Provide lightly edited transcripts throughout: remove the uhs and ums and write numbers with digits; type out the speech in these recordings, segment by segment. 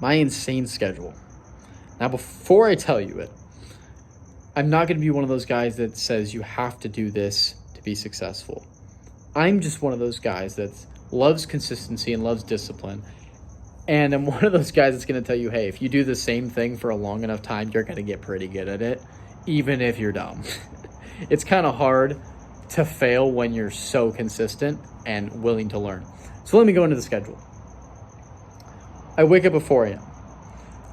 my insane schedule. Now, before I tell you it, I'm not going to be one of those guys that says you have to do this to be successful. I'm just one of those guys that loves consistency and loves discipline. And I'm one of those guys that's going to tell you, hey, if you do the same thing for a long enough time, you're going to get pretty good at it, even if you're dumb. It's kind of hard to fail when you're so consistent and willing to learn. So let me go into the schedule. I wake up at 4 a.m.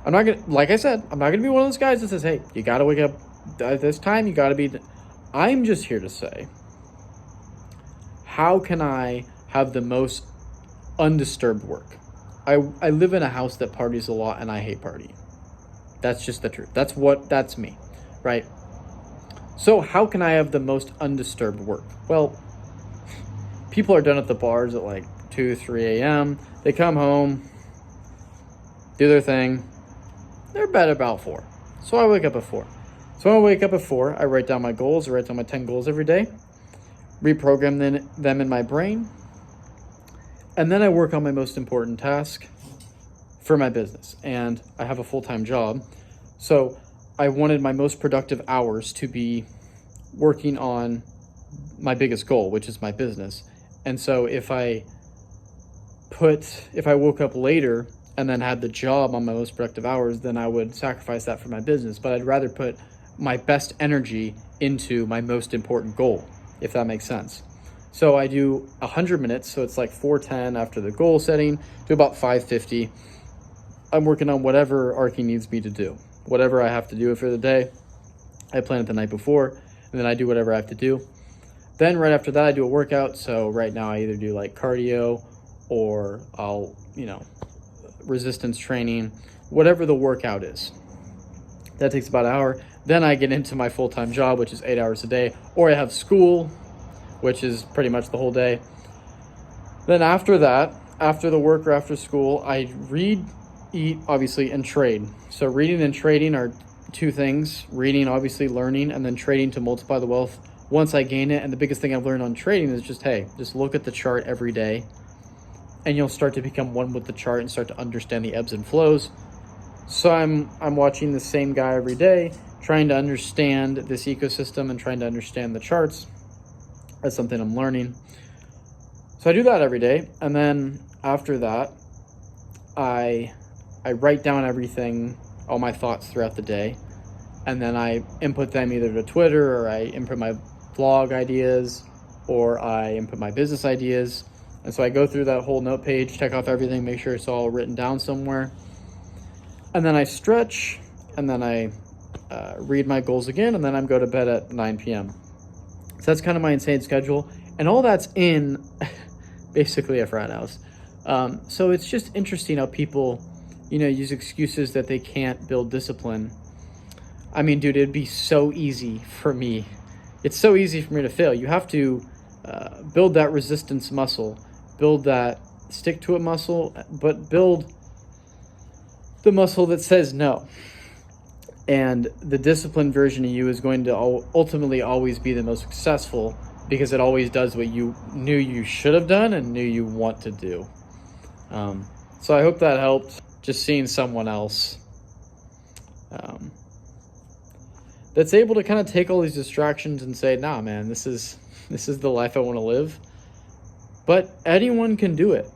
I'm not going to, like I said, I'm not going to be one of those guys that says, hey, you got to wake up at this time, you got to be. I'm just here to say, how can I have the most undisturbed work? I live in a house that parties a lot, and I hate partying. That's just the truth. That's me, right? So how can I have the most undisturbed work? Well, people are done at the bars at like 2, 3 a.m. They come home, do their thing. They're in bed about 4. So I wake up at 4. So when I wake up at 4, I write down my goals. I write down my 10 goals every day, reprogram them in my brain, and then I work on my most important task for my business. And I have a full-time job, so I wanted my most productive hours to be working on my biggest goal, which is my business. And so if I woke up later and then had the job on my most productive hours, then I would sacrifice that for my business. But I'd rather put my best energy into my most important goal, if that makes sense. So I do 100 minutes, so it's like 4:10 after the goal setting to about 5:50. I'm working on whatever Archi needs me to do. Whatever I have to do for the day, I plan it the night before, and then I do whatever I have to do. Then right after that, I do a workout. So right now I either do like cardio or I'll, resistance training, whatever the workout is. That takes about an hour. Then I get into my full-time job, which is 8 hours a day, or I have school, which is pretty much the whole day. Then after that, after the work or after school, I read, eat, obviously, and trade. So reading and trading are two things. Reading, obviously, learning, and then trading to multiply the wealth once I gain it. And the biggest thing I've learned on trading is just look at the chart every day, and you'll start to become one with the chart and start to understand the ebbs and flows. So I'm watching the same guy every day, trying to understand this ecosystem and trying to understand the charts. That's something I'm learning. So I do that every day. And then after that, I write down everything, all my thoughts throughout the day. And then I input them either to Twitter, or I input my blog ideas, or I input my business ideas. And so I go through that whole note page, check off everything, make sure it's all written down somewhere. And then I stretch, and then I read my goals again, and then I go to bed at 9 p.m. So that's kind of my insane schedule. And all that's in basically a frat house. So it's just interesting how people, use excuses that they can't build discipline. I mean, dude, it'd be so easy for me. It's so easy for me to fail. You have to build that resistance muscle, build that stick to it muscle, but build the muscle that says no. And the disciplined version of you is going to ultimately always be the most successful, because it always does what you knew you should have done and knew you want to do. So I hope that helped, just seeing someone else that's able to kind of take all these distractions and say, nah, man, this is the life I want to live. But anyone can do it.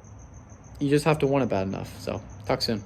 You just have to want it bad enough. So talk soon.